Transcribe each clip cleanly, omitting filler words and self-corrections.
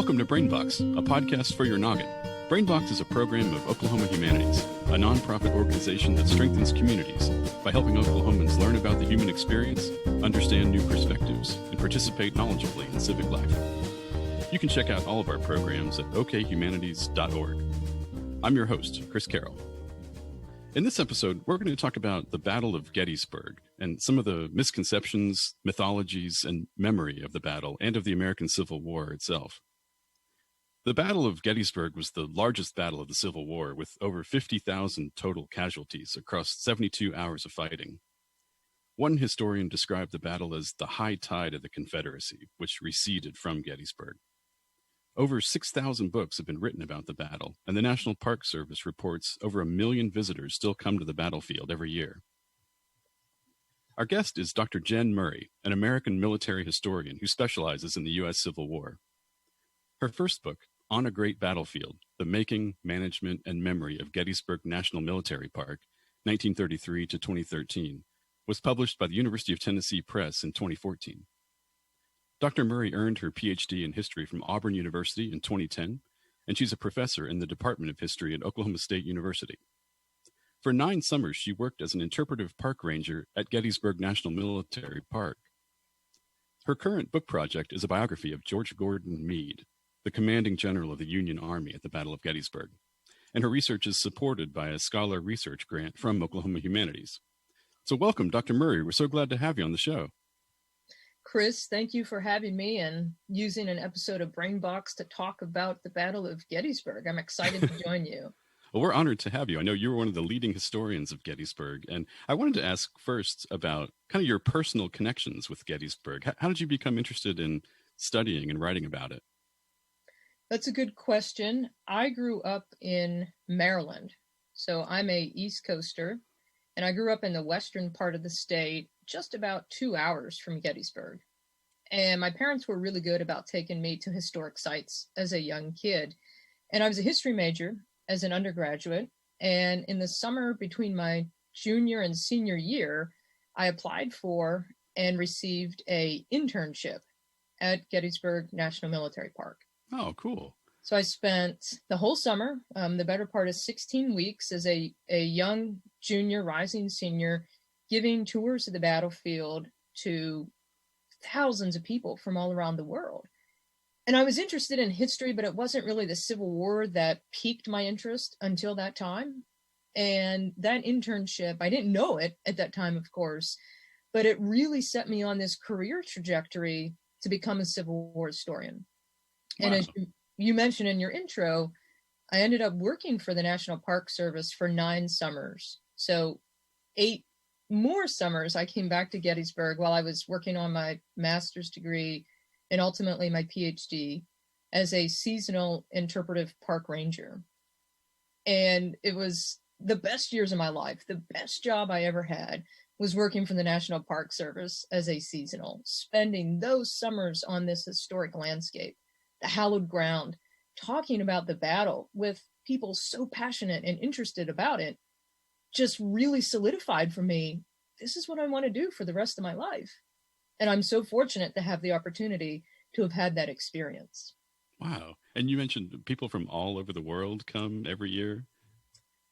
Welcome to Brainbox, a podcast for your noggin. Brainbox is a program of Oklahoma Humanities, a nonprofit organization that strengthens communities by helping Oklahomans learn about the human experience, understand new perspectives, and participate knowledgeably in civic life. You can check out all of our programs at okhumanities.org. I'm your host, Chris Carroll. In this episode, we're going to talk about the Battle of Gettysburg and some of the misconceptions, mythologies, and memory of the battle and of the American Civil War itself. The Battle of Gettysburg was the largest battle of the Civil War, with over 50,000 total casualties across 72 hours of fighting. One historian described the battle as the high tide of the Confederacy, which receded from Gettysburg. Over 6,000 books have been written about the battle, and the National Park Service reports over 1 million visitors still come to the battlefield every year. Our guest is Dr. Jenn Murray, an American military historian who specializes in the U.S. Civil War. Her first book, On a Great Battlefield, The Making, Management, and Memory of Gettysburg National Military Park, 1933 to 2013, was published by the University of Tennessee Press in 2014. Dr. Murray earned her PhD in history from Auburn University in 2010, and she's a professor in the Department of History at Oklahoma State University. For 9 summers, she worked as an interpretive park ranger at Gettysburg National Military Park. Her current book project is a biography of George Gordon Meade, the commanding general of the Union Army at the Battle of Gettysburg, and her research is supported by a scholar research grant from Oklahoma Humanities. So welcome, Dr. Murray. We're so glad to have you on the show. Chris, thank you for having me and using an episode of Brainbox to talk about the Battle of Gettysburg. I'm excited to join you. Well, we're honored to have you. I know you're one of the leading historians of Gettysburg, and I wanted to ask first about kind of your personal connections with Gettysburg. How did you become interested in studying and writing about it? That's a good question. I grew up in Maryland, so I'm a East Coaster, and I grew up in the western part of the state, just about 2 hours from Gettysburg. And my parents were really good about taking me to historic sites as a young kid. And I was a history major as an undergraduate. And in the summer between my junior and senior year, I applied for and received an internship at Gettysburg National Military Park. Oh, cool. So I spent the whole summer, the better part of 16 weeks as a young junior, rising senior, giving tours of the battlefield to thousands of people from all around the world. And I was interested in history, but it wasn't really the Civil War that piqued my interest until that time. And that internship, I didn't know it at that time, of course, but it really set me on this career trajectory to become a Civil War historian. Wow. And as you mentioned in your intro, I ended up working for the National Park Service for 9 summers. So 8 more summers I came back to Gettysburg while I was working on my master's degree and ultimately my PhD as a seasonal interpretive park ranger. And it was the best years of my life. The best job I ever had was working for the National Park Service as a seasonal, spending those summers on this historic landscape, the hallowed ground, talking about the battle with people so passionate and interested about it, just really solidified for me, this is what I want to do for the rest of my life. And I'm so fortunate to have the opportunity to have had that experience. Wow. And you mentioned people from all over the world come every year?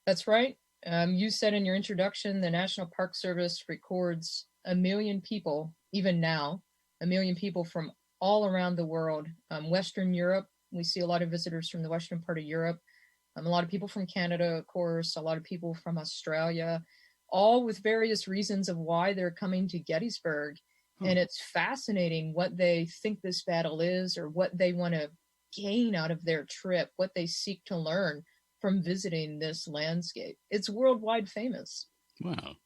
That's right. You said in your introduction, the National Park Service records 1 million people, even now, 1 million people from all around the world. Western Europe, we see a lot of visitors from the western part of Europe. A lot of people from Canada, of course, a lot of people from Australia, all with various reasons of why they're coming to Gettysburg. And it's fascinating what they think this battle is or what they want to gain out of their trip, what they seek to learn from visiting this landscape. It's worldwide famous. Wow.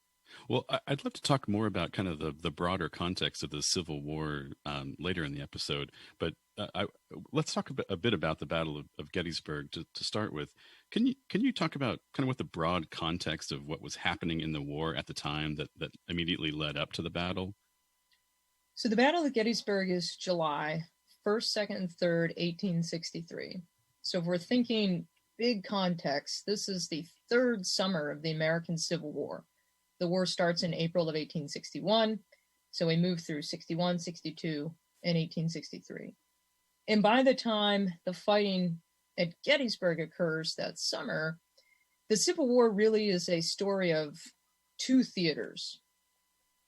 Well, I'd love to talk more about kind of the broader context of the Civil War later in the episode, but let's talk a bit about the Battle of Gettysburg to start with. Can you talk about kind of what the broad context of what was happening in the war at the time that immediately led up to the battle? So the Battle of Gettysburg is July 1st, 2nd, and 3rd, 1863. So if we're thinking big context, this is the 3rd summer of the American Civil War. The war starts in April of 1861, so we move through 61, 62, and 1863. And by the time the fighting at Gettysburg occurs that summer, the Civil War really is a story of two theaters.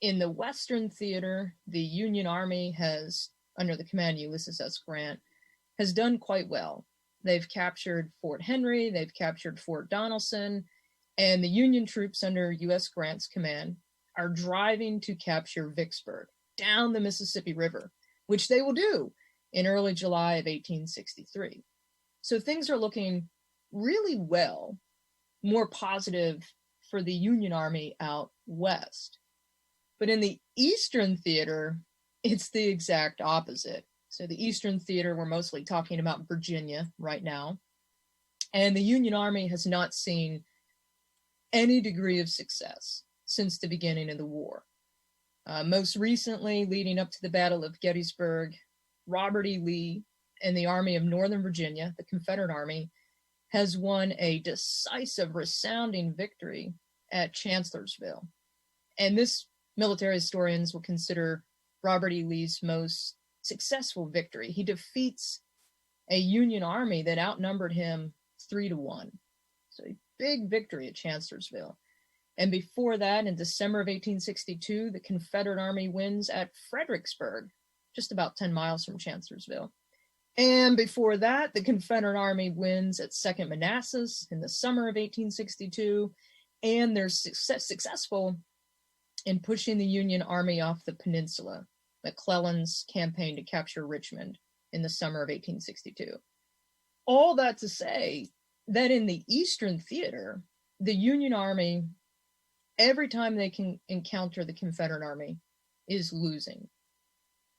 In the Western theater, the Union Army has, under the command of Ulysses S. Grant, has done quite well. They've captured Fort Henry, they've captured Fort Donelson, and the Union troops under U.S. Grant's command are driving to capture Vicksburg down the Mississippi River, which they will do in early July of 1863. So things are looking really well, more positive for the Union Army out west. But in the Eastern theater, it's the exact opposite. So the Eastern theater, we're mostly talking about Virginia right now. And the Union Army has not seen any degree of success since the beginning of the war. Most recently, leading up to the Battle of Gettysburg, Robert E. Lee and the Army of Northern Virginia, the Confederate Army, has won a decisive, resounding victory at Chancellorsville. And this military historians will consider Robert E. Lee's most successful victory. He defeats a Union army that outnumbered him 3-1. So a big victory at Chancellorsville. And before that, in December of 1862, the Confederate Army wins at Fredericksburg, just about 10 miles from Chancellorsville. And before that, the Confederate Army wins at Second Manassas in the summer of 1862, and they're successful in pushing the Union Army off the peninsula, McClellan's campaign to capture Richmond in the summer of 1862. All that to say that in the Eastern theater, the Union Army, every time they can encounter the Confederate Army, is losing.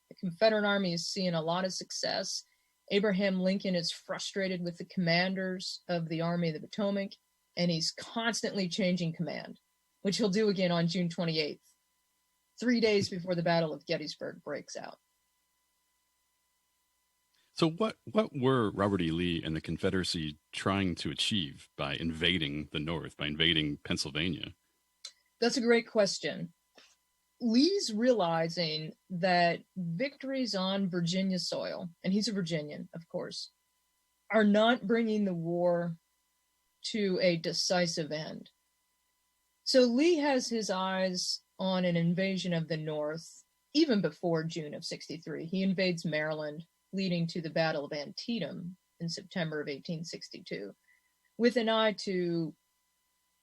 The Confederate Army is seeing a lot of success. Abraham Lincoln is frustrated with the commanders of the Army of the Potomac, and he's constantly changing command, which he'll do again on June 28th, 3 days before the Battle of Gettysburg breaks out. So what were Robert E. Lee and the Confederacy trying to achieve by invading the North, by invading Pennsylvania? That's a great question. Lee's realizing that victories on Virginia soil, and he's a Virginian, of course, are not bringing the war to a decisive end. So Lee has his eyes on an invasion of the North even before June of 63. He invades Maryland, leading to the Battle of Antietam in September of 1862, with an eye to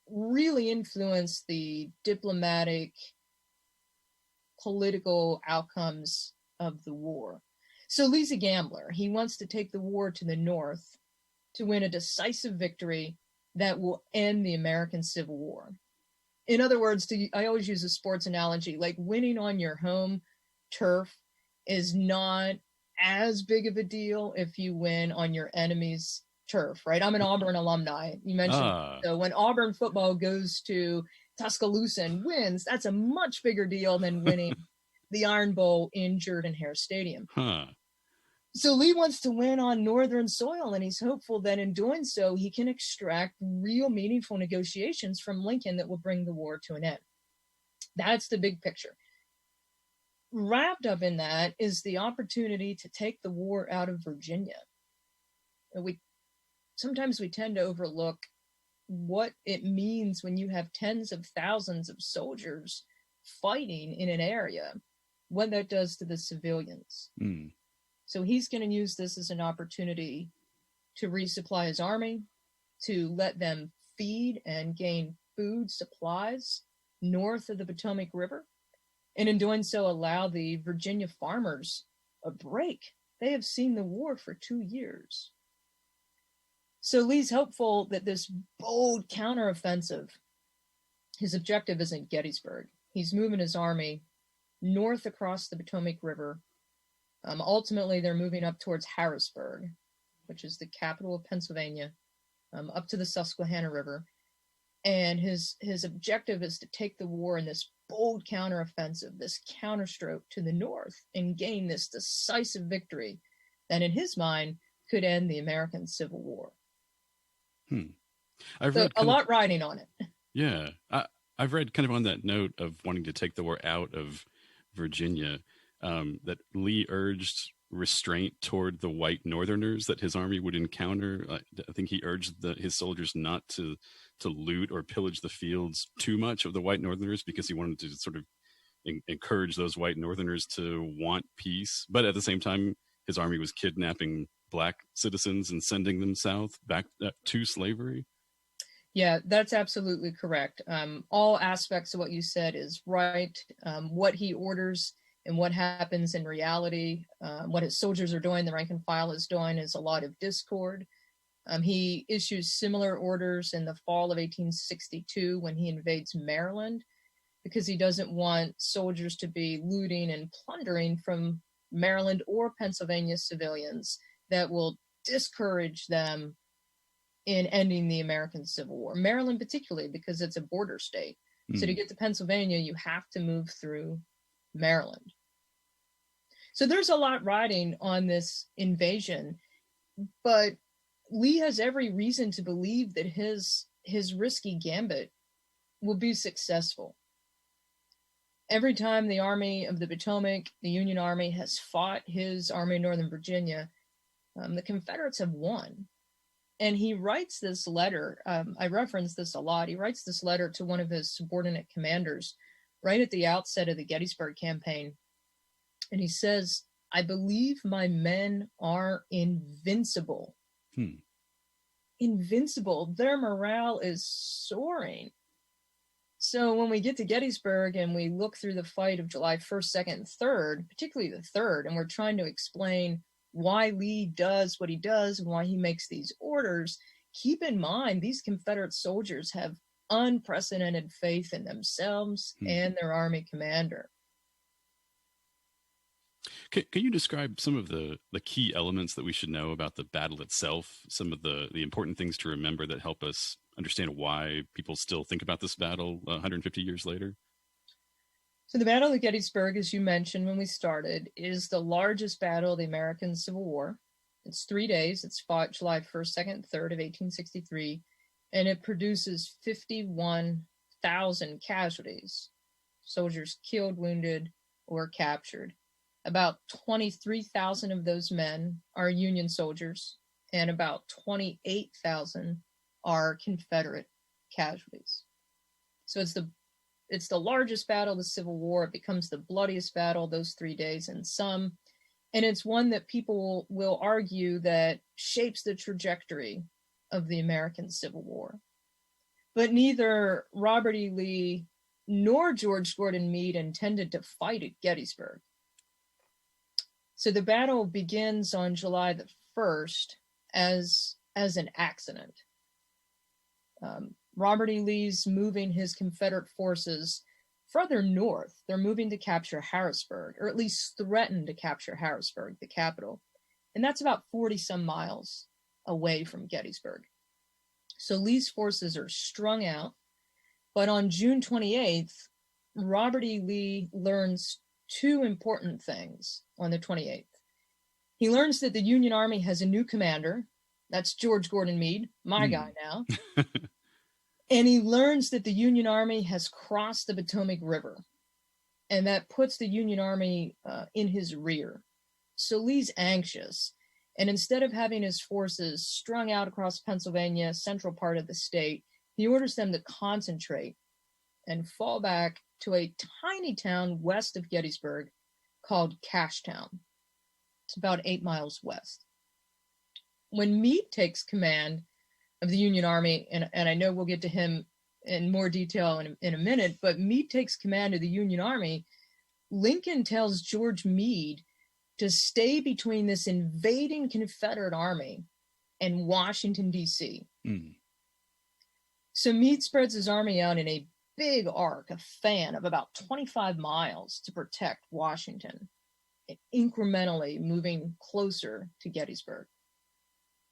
really influence the diplomatic, political outcomes of the war. So Lee's a gambler. He wants to take the war to the North to win a decisive victory that will end the American Civil War. In other words, I always use a sports analogy, like winning on your home turf is not as big of a deal if you win on your enemy's turf, right? I'm an Auburn alumni. You mentioned, so when Auburn football goes to Tuscaloosa and wins, that's a much bigger deal than winning the Iron Bowl in Jordan-Hare Stadium. So Lee wants to win on Northern soil, and he's hopeful that in doing so, he can extract real meaningful negotiations from Lincoln that will bring the war to an end. That's the big picture. Wrapped up in that is the opportunity to take the war out of Virginia. Sometimes we tend to overlook what it means when you have tens of thousands of soldiers fighting in an area, what that does to the civilians. So he's going to use this as an opportunity to resupply his army, to let them feed and gain food supplies north of the Potomac River, and in doing so allow the Virginia farmers a break. They have seen the war for 2 years. So Lee's hopeful that this bold counteroffensive, his objective isn't Gettysburg. He's moving his army north across the Potomac River. Ultimately, they're moving up towards Harrisburg, which is the capital of Pennsylvania, up to the Susquehanna River. And his objective is to take the war in this bold counteroffensive, this counterstroke to the north, and gain this decisive victory that, in his mind, could end the American Civil War. I've read a lot riding on it. Yeah. I've read kind of on that note of wanting to take the war out of Virginia, that Lee urged restraint toward the white Northerners that his army would encounter. I think he urged his soldiers not to loot or pillage the fields too much of the white Northerners, because he wanted to sort of encourage those white Northerners to want peace. But at the same time, his army was kidnapping Black citizens and sending them south back to slavery. Yeah, that's absolutely correct. All aspects of what you said is right. What he orders and what happens in reality, what his soldiers are doing, the rank and file is doing, is a lot of discord. He issues similar orders in the fall of 1862 when he invades Maryland, because he doesn't want soldiers to be looting and plundering from Maryland or Pennsylvania civilians that will discourage them in ending the American Civil War. Maryland particularly, because it's a border state. So to get to Pennsylvania, you have to move through Maryland. So there's a lot riding on this invasion, but Lee has every reason to believe that his risky gambit will be successful. Every time the Army of the Potomac, the Union Army, has fought his Army of Northern Virginia, the Confederates have won. And he writes this letter, I reference this a lot, he writes this letter to one of his subordinate commanders right at the outset of the Gettysburg campaign. And he says, "I believe my men are invincible." Invincible. Their morale is soaring. So when we get to Gettysburg and we look through the fight of July 1st, 2nd, and 3rd, particularly the 3rd, and we're trying to explain why Lee does what he does and why he makes these orders, keep in mind these Confederate soldiers have unprecedented faith in themselves and their army commander. Can you describe some of the key elements that we should know about the battle itself, some of the important things to remember that help us understand why people still think about this battle 150 years later? So the Battle of Gettysburg, as you mentioned when we started, is the largest battle of the American Civil War. It's 3 days. It's fought July 1st, 2nd, and 3rd of 1863, and it produces 51,000 casualties, soldiers killed, wounded, or captured. About 23,000 of those men are Union soldiers, and about 28,000 are Confederate casualties. So it's the largest battle of the Civil War. It becomes the bloodiest battle those 3 days in some, and it's one that people will argue that shapes the trajectory of the American Civil War. But neither Robert E. Lee nor George Gordon Meade intended to fight at Gettysburg. So the battle begins on July the 1st as an accident. Robert E. Lee's moving his Confederate forces further north. They're moving to capture Harrisburg, or at least threaten to capture Harrisburg, the capital. And that's about 40 some miles away from Gettysburg. So Lee's forces are strung out. But on June 28th, Robert E. Lee learns two important things on the 28th. He learns that the Union Army has a new commander. That's George Gordon Meade, my guy now. And he learns that the Union Army has crossed the Potomac River. And that puts the Union Army in his rear. So Lee's anxious. And instead of having his forces strung out across Pennsylvania, central part of the state, he orders them to concentrate and fall back to a tiny town west of Gettysburg called Cashtown. It's about 8 miles west. When Meade takes command of the Union Army, and I know we'll get to him in more detail in a minute, but Meade takes command of the Union Army, Lincoln tells George Meade to stay between this invading Confederate army and Washington, D.C. So Meade spreads his army out in a big arc, a fan of about 25 miles to protect Washington, incrementally moving closer to Gettysburg.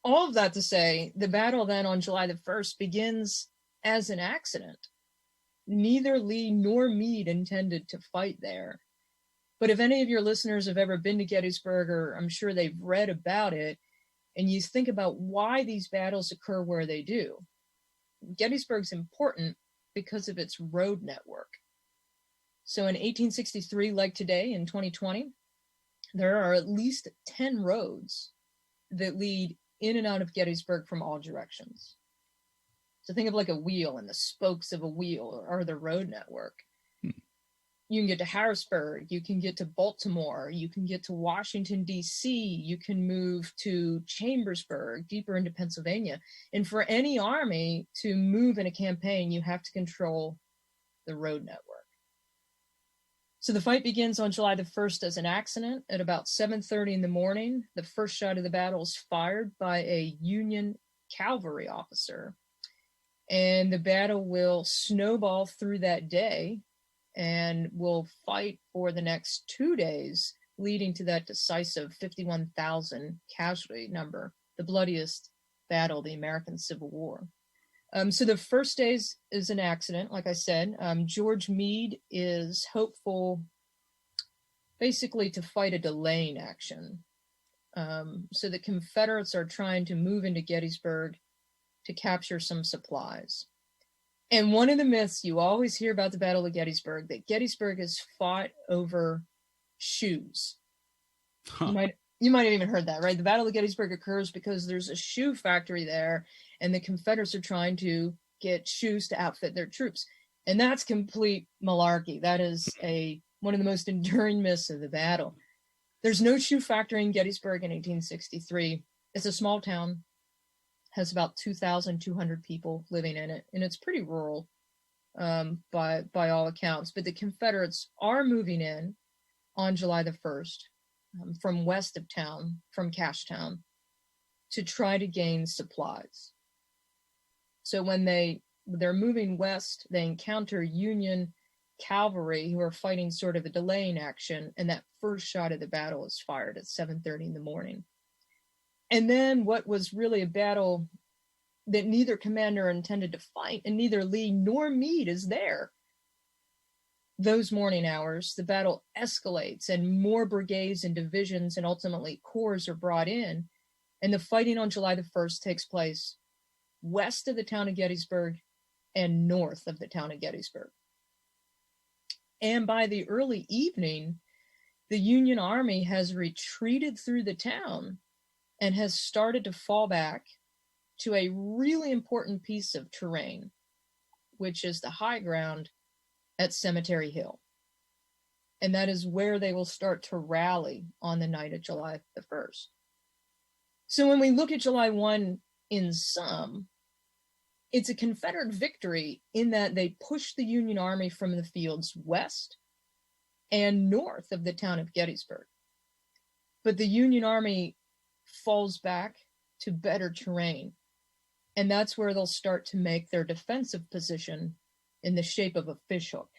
All of that to say, the battle then on July the 1st begins as an accident. Neither Lee nor Meade intended to fight there. But if any of your listeners have ever been to Gettysburg, or I'm sure they've read about it, and you think about why these battles occur where they do, Gettysburg's important because of its road network. So in 1863, like today, in 2020, there are at least 10 roads that lead in and out of Gettysburg from all directions. So think of like a wheel, and the spokes of a wheel are the road network. You can get to Harrisburg, you can get to Baltimore, you can get to Washington, D.C., you can move to Chambersburg, deeper into Pennsylvania. And for any army to move in a campaign, you have to control the road network. So the fight begins on July the 1st as an accident. At about 7:30 in the morning, the first shot of the battle is fired by a Union cavalry officer. And the battle will snowball through that day and will fight for the next 2 days, leading to that decisive 51,000 casualty number, the bloodiest battle of the American Civil War. So the first day is an accident, like I said. George Meade is hopeful basically to fight a delaying action. So the Confederates are trying to move into Gettysburg to capture some supplies. And one of the myths you always hear about the Battle of Gettysburg, that Gettysburg is fought over shoes. Huh. You might have even heard that, right? The Battle of Gettysburg occurs because there's a shoe factory there, and the Confederates are trying to get shoes to outfit their troops. And that's complete malarkey. That is one of the most enduring myths of the battle. There's no shoe factory in Gettysburg in 1863. It's a small town, has about 2,200 people living in it, and it's pretty rural by all accounts. But the Confederates are moving in on July the 1st from west of town, from Cashtown, to try to gain supplies. So when they're moving west, they encounter Union cavalry who are fighting sort of a delaying action, and that first shot of the battle is fired at 7:30 in the morning. And then what was really a battle that neither commander intended to fight, and neither Lee nor Meade is there. Those morning hours, the battle escalates, and more brigades and divisions and ultimately corps are brought in, and the fighting on July the 1st takes place west of the town of Gettysburg and north of the town of Gettysburg. And by the early evening, the Union Army has retreated through the town and has started to fall back to a really important piece of terrain, which is the high ground at Cemetery Hill. And that is where they will start to rally on the night of July the 1st. So when we look at July 1 in sum, it's a Confederate victory in that they pushed the Union Army from the fields west and north of the town of Gettysburg. But the Union Army falls back to better terrain, and that's where they'll start to make their defensive position in the shape of a fishhook.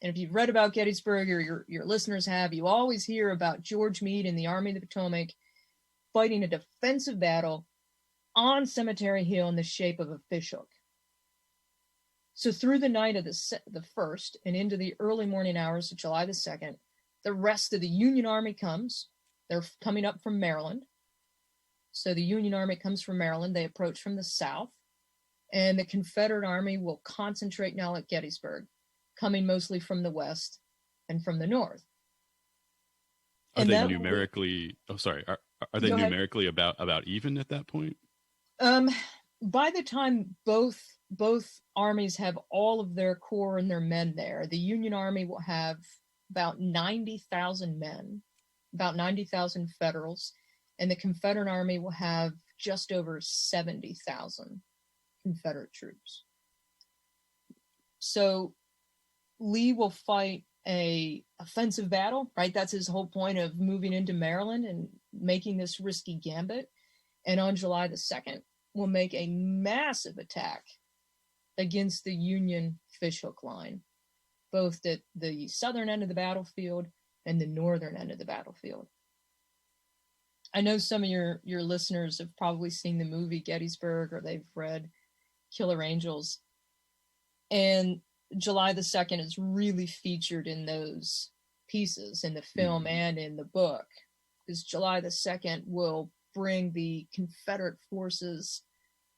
And if you've read about Gettysburg, or your listeners have, you always hear about George Meade and the Army of the Potomac fighting a defensive battle on Cemetery Hill in the shape of a fishhook. So through the night of the 1st and into the early morning hours of July the 2nd, the rest of the Union Army comes. They're coming up from Maryland. So the Union Army comes from Maryland. They approach from the south. And the Confederate Army will concentrate now at Gettysburg, coming mostly from the west and from the north. Are they numerically numerically about even at that point? By the time both armies have all of their corps and their men there, the Union Army will have about 90,000 men, about 90,000 Federals, and the Confederate Army will have just over 70,000 Confederate troops. So Lee will fight a offensive battle, right? That's his whole point of moving into Maryland and making this risky gambit. And on July the 2nd, will make a massive attack against the Union fishhook line, both at the southern end of the battlefield and the northern end of the battlefield. I know some of your listeners have probably seen the movie Gettysburg, or they've read Killer Angels. And July the 2nd is really featured in those pieces, in the film and in the book, because July the 2nd will bring the Confederate forces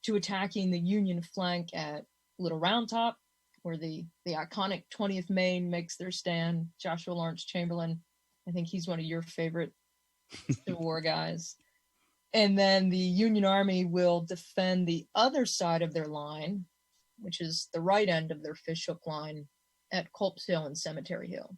to attacking the Union flank at Little Round Top, where the iconic 20th Maine makes their stand, Joshua Lawrence Chamberlain, I think he's one of your favorite Civil War guys. And then the Union Army will defend the other side of their line, which is the right end of their fishhook line at Culp's Hill and Cemetery Hill.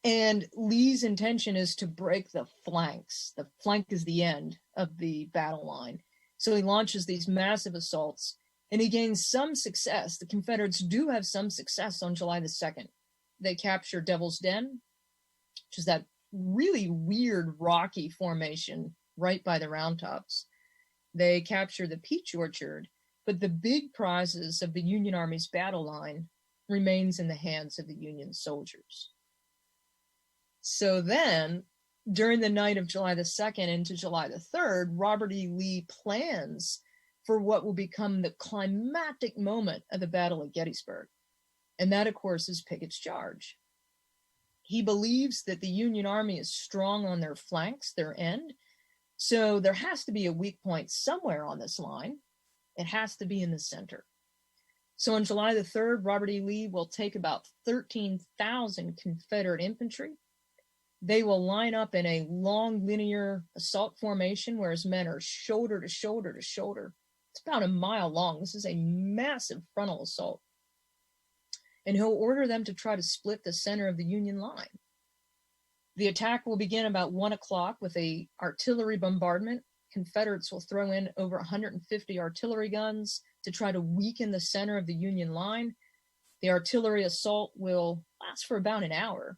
And Lee's intention is to break the flanks. The flank is the end of the battle line. So he launches these massive assaults, and he gains some success. The Confederates do have some success on July the 2nd. They capture Devil's Den, which is that really weird rocky formation right by the Round Tops. They capture the Peach Orchard, but the big prizes of the Union Army's battle line remains in the hands of the Union soldiers. So then, during the night of July the 2nd into July the 3rd, Robert E. Lee plans for what will become the climactic moment of the Battle of Gettysburg. And that, of course, is Pickett's charge. He believes that the Union Army is strong on their flanks, their end, so there has to be a weak point somewhere on this line. It has to be in the center. So on July the 3rd, Robert E. Lee will take about 13,000 Confederate infantry. They will line up in a long linear assault formation where his men are shoulder to shoulder to shoulder. It's about a mile long. This is a massive frontal assault. And he'll order them to try to split the center of the Union line. The attack will begin about 1 o'clock with a artillery bombardment. Confederates will throw in over 150 artillery guns to try to weaken the center of the Union line. The artillery assault will last for about an hour.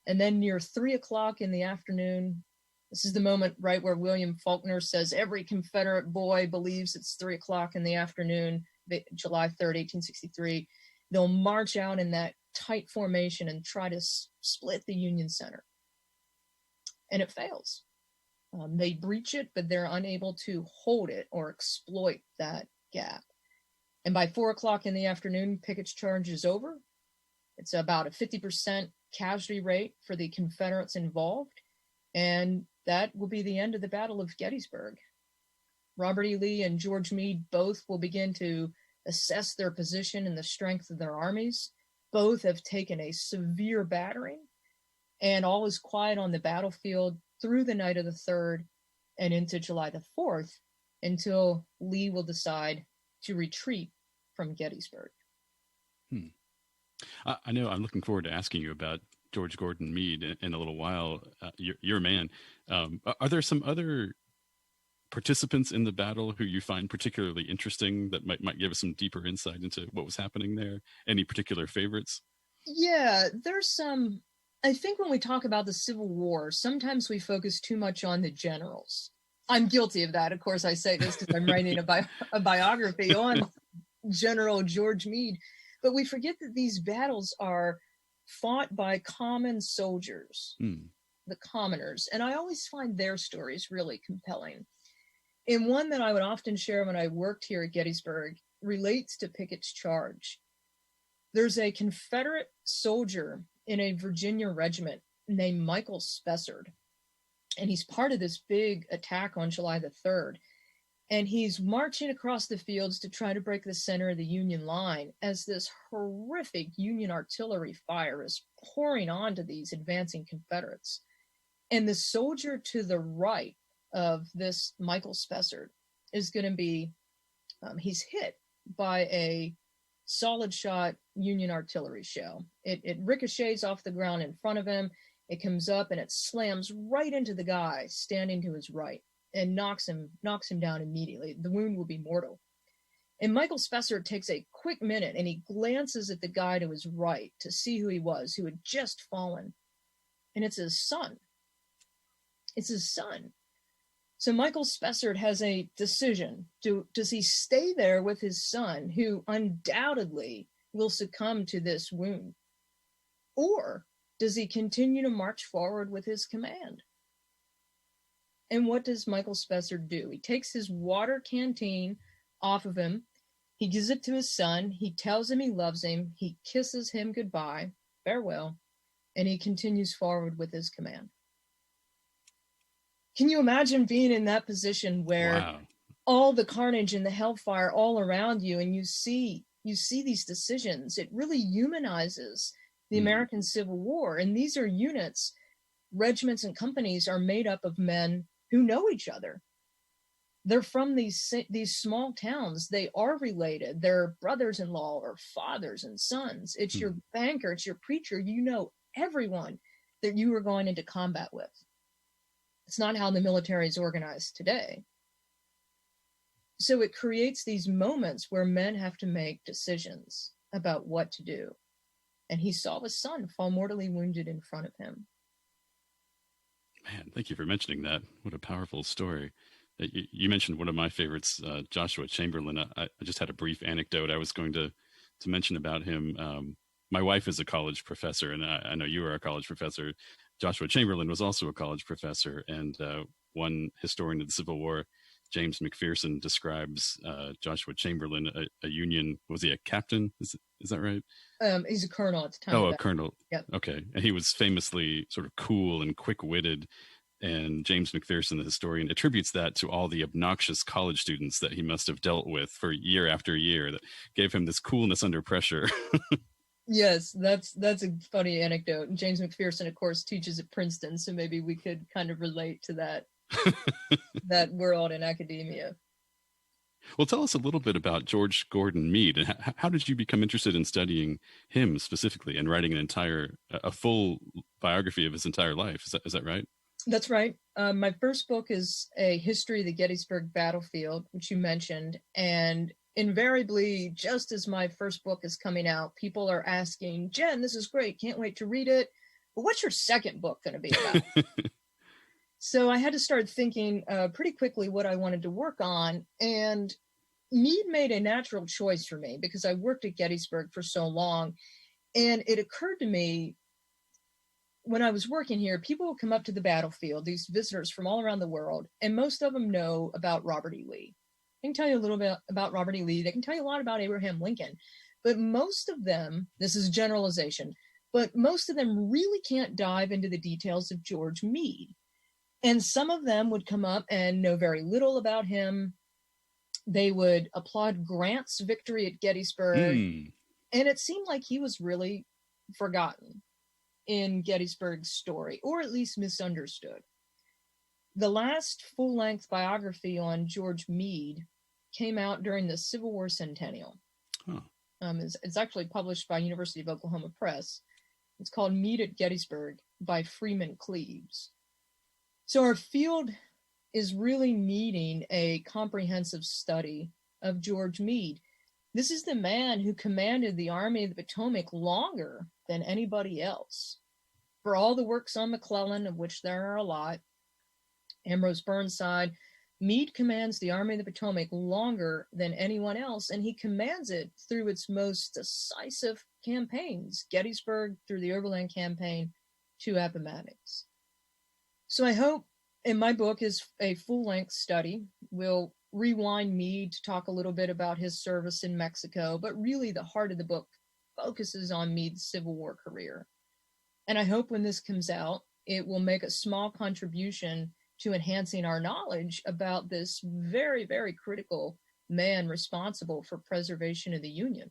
And then near 3 o'clock in the afternoon, this is the moment right where William Faulkner says every Confederate boy believes it's 3 o'clock in the afternoon, July 3rd, 1863. They'll march out in that tight formation and try to split the Union center. And it fails. They breach it, but they're unable to hold it or exploit that gap. And by 4 o'clock in the afternoon, Pickett's charge is over. It's about a 50% casualty rate for the Confederates involved. And that will be the end of the Battle of Gettysburg. Robert E. Lee and George Meade both will begin to assess their position and the strength of their armies. Both have taken a severe battering, and all is quiet on the battlefield through the night of the 3rd and into July the 4th until Lee will decide to retreat from Gettysburg. I know I'm looking forward to asking you about George Gordon Meade in a little while. You're a man. Are there some other participants in the battle who you find particularly interesting that might give us some deeper insight into what was happening there? Any particular favorites? Yeah, there's some. I think when we talk about the Civil War, sometimes we focus too much on the generals. I'm guilty of that. Of course, I say this because I'm writing a biography on General George Meade. But we forget that these battles are fought by common soldiers, the commoners. And I always find their stories really compelling. And one that I would often share when I worked here at Gettysburg relates to Pickett's charge. There's a Confederate soldier in a Virginia regiment named Michael Spessard. And he's part of this big attack on July the 3rd. And he's marching across the fields to try to break the center of the Union line as this horrific Union artillery fire is pouring onto these advancing Confederates. And the soldier to the right of this Michael Spessard is going to be, he's hit by a solid shot Union artillery shell. It ricochets off the ground in front of him. It comes up and it slams right into the guy standing to his right and knocks him down immediately. The wound will be mortal. And Michael Spessard takes a quick minute and he glances at the guy to his right to see who he was, who had just fallen. And it's his son. It's his son. So Michael Spessard has a decision. Does he stay there with his son, who undoubtedly will succumb to this wound? Or does he continue to march forward with his command? And what does Michael Spessard do? He takes his water canteen off of him. He gives it to his son. He tells him he loves him. He kisses him goodbye, farewell, and he continues forward with his command. Can you imagine being in that position where all the carnage and the hellfire all around you, and you see these decisions? It really humanizes the American Civil War. And these are units, regiments and companies are made up of men who know each other. They're from these small towns. They are related. They're brothers-in-law or fathers and sons. It's your banker, it's your preacher. You know everyone that you are going into combat with. It's not how the military is organized today. So it creates these moments where men have to make decisions about what to do. And he saw his son fall mortally wounded in front of him. Man, thank you for mentioning that. What a powerful story. You mentioned one of my favorites, Joshua Chamberlain. I just had a brief anecdote I was going to mention about him. My wife is a college professor, and I know you are a college professor. Joshua Chamberlain was also a college professor, and one historian of the Civil War, James McPherson, describes Joshua Chamberlain, a Union, was he a captain? Is that right? He's a colonel at the time. Oh, a colonel. Yep. Okay. And he was famously sort of cool and quick-witted. And James McPherson, the historian, attributes that to all the obnoxious college students that he must have dealt with for year after year that gave him this coolness under pressure. Yes, that's a funny anecdote. And James McPherson, of course, teaches at Princeton, so maybe we could kind of relate to that that world in academia. Well, tell us a little bit about George Gordon Meade, and how did you become interested in studying him specifically and writing a full biography of his entire life? Is that right? That's right. My first book is a history of the Gettysburg battlefield, which you mentioned. And invariably, just as my first book is coming out, people are asking, Jenn, this is great. Can't wait to read it. But what's your second book going to be about? So I had to start thinking pretty quickly what I wanted to work on. And Meade made a natural choice for me because I worked at Gettysburg for so long. And it occurred to me, when I was working here, people would come up to the battlefield, these visitors from all around the world, and most of them know about Robert E. Lee. They can tell you a little bit about Robert E. Lee. They can tell you a lot about Abraham Lincoln. But most of them, this is generalization, but most of them really can't dive into the details of George Meade. And some of them would come up and know very little about him. They would applaud Grant's victory at Gettysburg. And it seemed like he was really forgotten in Gettysburg's story, or at least misunderstood. The last full-length biography on George Meade came out during the Civil War centennial. It's actually published by University of Oklahoma Press. It's called Meade at Gettysburg by Freeman Cleaves. So our field is really needing a comprehensive study of George Meade. This is the man who commanded the Army of the Potomac longer than anybody else. For all the works on McClellan, of which there are a lot, Ambrose Burnside, Meade commands the Army of the Potomac longer than anyone else, and he commands it through its most decisive campaigns, Gettysburg through the Overland Campaign to Appomattox. So I hope, and my book is a full-length study. We'll rewind Meade to talk a little bit about his service in Mexico, but really the heart of the book focuses on Meade's Civil War career. And I hope when this comes out, it will make a small contribution to enhancing our knowledge about this very, very critical man responsible for preservation of the Union.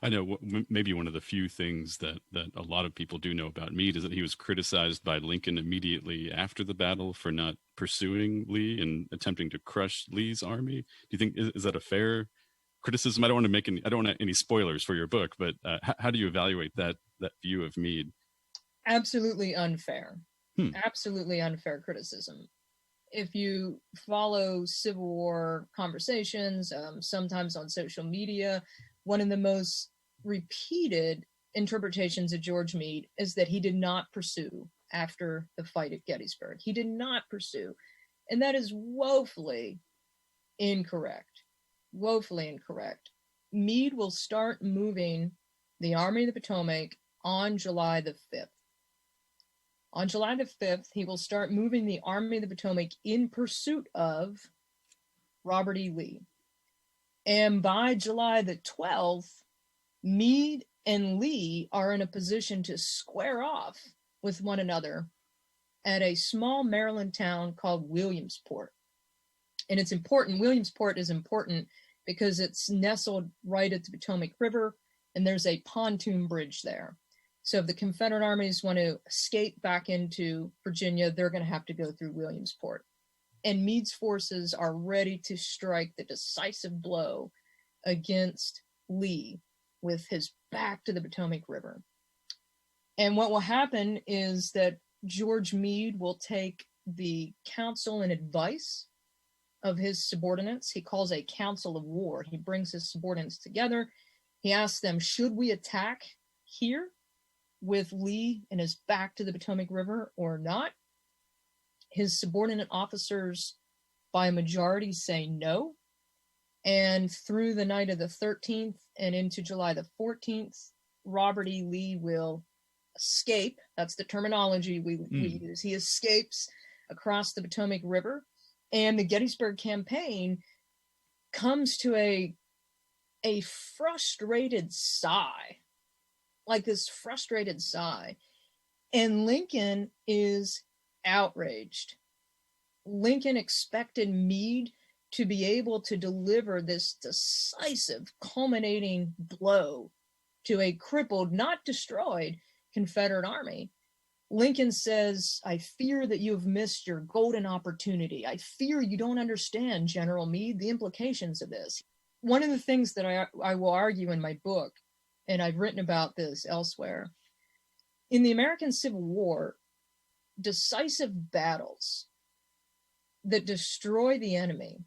I know maybe one of the few things that a lot of people do know about Meade is that he was criticized by Lincoln immediately after the battle for not pursuing Lee and attempting to crush Lee's army. Do you think, is that a fair criticism? I don't want any spoilers for your book, but how do you evaluate that view of Meade? Absolutely unfair. Absolutely unfair criticism. If you follow Civil War conversations, sometimes on social media, one of the most repeated interpretations of George Meade is that he did not pursue after the fight at Gettysburg. He did not pursue. And that is woefully incorrect. Woefully incorrect. Meade will start moving the Army of the Potomac on July the 5th. On July the 5th, he will start moving the Army of the Potomac in pursuit of Robert E. Lee. And by July the 12th, Meade and Lee are in a position to square off with one another at a small Maryland town called Williamsport. And it's important. Williamsport is important because it's nestled right at the Potomac River, and there's a pontoon bridge there. So if the Confederate armies want to escape back into Virginia, they're going to have to go through Williamsport. And Meade's forces are ready to strike the decisive blow against Lee with his back to the Potomac River. And what will happen is that George Meade will take the counsel and advice of his subordinates. He calls a council of war. He brings his subordinates together. He asks them, should we attack here with Lee and his back to the Potomac River or not? His subordinate officers, by a majority, say no. And through the night of the 13th and into July the 14th, Robert E. Lee will escape. That's the terminology we use. He escapes across the Potomac River, and the Gettysburg campaign comes to a frustrated sigh, like this frustrated sigh. And Lincoln is outraged. Lincoln expected Meade to be able to deliver this decisive, culminating blow to a crippled, not destroyed, Confederate army. Lincoln says, I fear that you have missed your golden opportunity. I fear you don't understand, General Meade, the implications of this. One of the things that I will argue in my book, and I've written about this elsewhere, in the American Civil War, decisive battles that destroy the enemy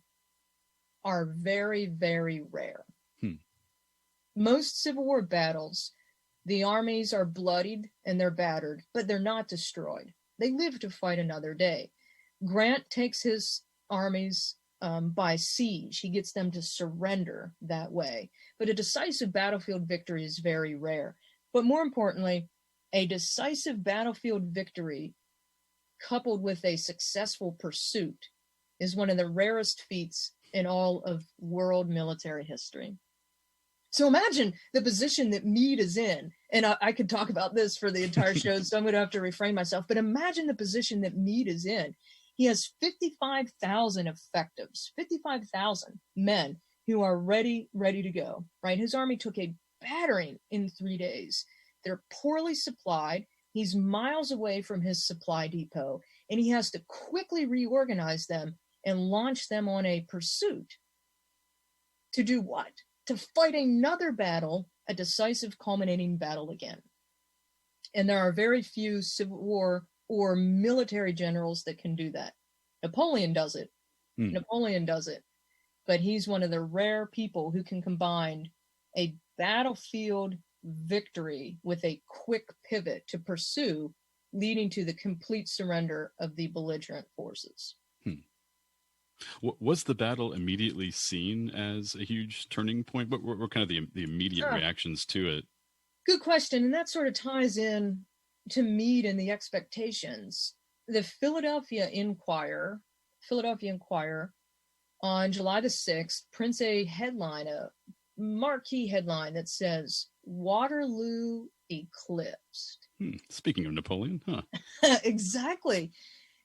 are very, very rare. Most Civil War battles, the armies are bloodied and they're battered, but they're not destroyed. They live to fight another day. Grant takes his armies by siege. He gets them to surrender that way. But a decisive battlefield victory is very rare. But more importantly, a decisive battlefield victory coupled with a successful pursuit is one of the rarest feats in all of world military history. So imagine the position that Meade is in, and I could talk about this for the entire show, so I'm going to have to refrain myself, but imagine the position that Meade is in. He has 55,000 effectives, 55,000 men who are ready to go, right? His army took a battering in 3 days. They're poorly supplied. He's miles away from his supply depot, and he has to quickly reorganize them and launch them on a pursuit. To do what? To fight another battle, a decisive culminating battle again. And there are very few Civil War or military generals that can do that. Napoleon does it. Napoleon does it. But he's one of the rare people who can combine a battlefield victory with a quick pivot to pursue, leading to the complete surrender of the belligerent forces. Was the battle immediately seen as a huge turning point? What were kind of the immediate reactions to it? Good question. And that sort of ties in to Meade and the expectations. The Philadelphia Inquirer on July the 6th prints a headline, a marquee headline that says, Waterloo eclipsed. Speaking of Napoleon, huh? Exactly.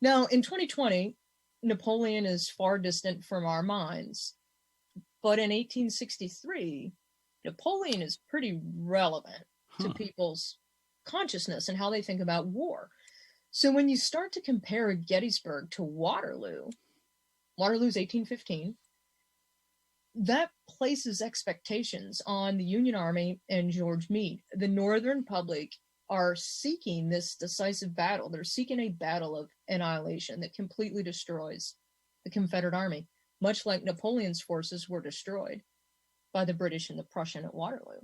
Now, in 2020, Napoleon is far distant from our minds. But in 1863, Napoleon is pretty relevant to people's consciousness and how they think about war. So when you start to compare Gettysburg to Waterloo's 1815, that places expectations on the Union Army and George Meade. The Northern public are seeking this decisive battle. They're seeking a battle of annihilation that completely destroys the Confederate Army, much like Napoleon's forces were destroyed by the British and the Prussian at Waterloo.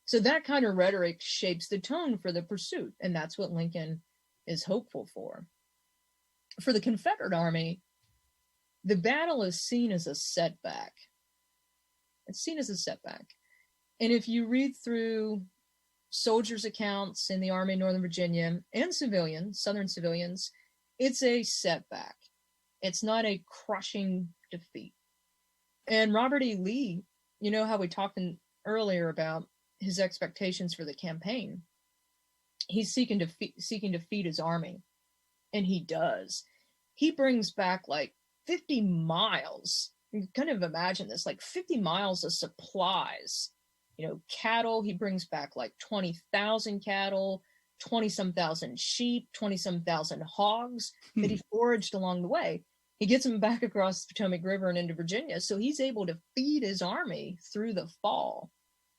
So that kind of rhetoric shapes the tone for the pursuit, and that's what Lincoln is hopeful for. For the Confederate Army, the battle is seen as a setback. It's seen as a setback. And if you read through soldiers' accounts in the Army of Northern Virginia and civilians, Southern civilians, it's a setback. It's not a crushing defeat. And Robert E. Lee, you know how we talked earlier about his expectations for the campaign. He's seeking to feed his army, and he does. He brings back like 50 miles. You can kind of imagine this, like 50 miles of supplies cattle. He brings back like 20,000 cattle, 20-some thousand sheep, 20-some thousand hogs that he foraged along the way. He gets them back across the Potomac River and into Virginia. So he's able to feed his army through the fall.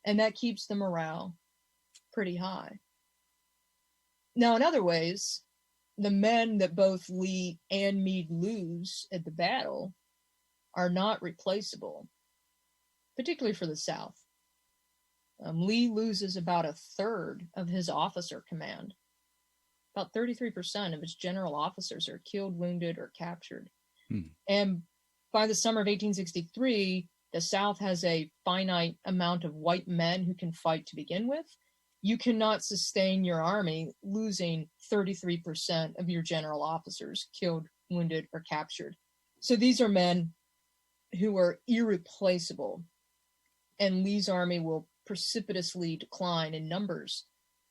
And that keeps the morale pretty high. Now, in other ways, the men that both Lee and Meade lose at the battle are not replaceable, particularly for the South. Lee loses about a third of his officer command. About 33% of his general officers are killed, wounded, or captured. And by the summer of 1863, the South has a finite amount of white men who can fight to begin with. You cannot sustain your army losing 33% of your general officers killed, wounded, or captured. So these are men who are irreplaceable, and Lee's army will precipitously decline in numbers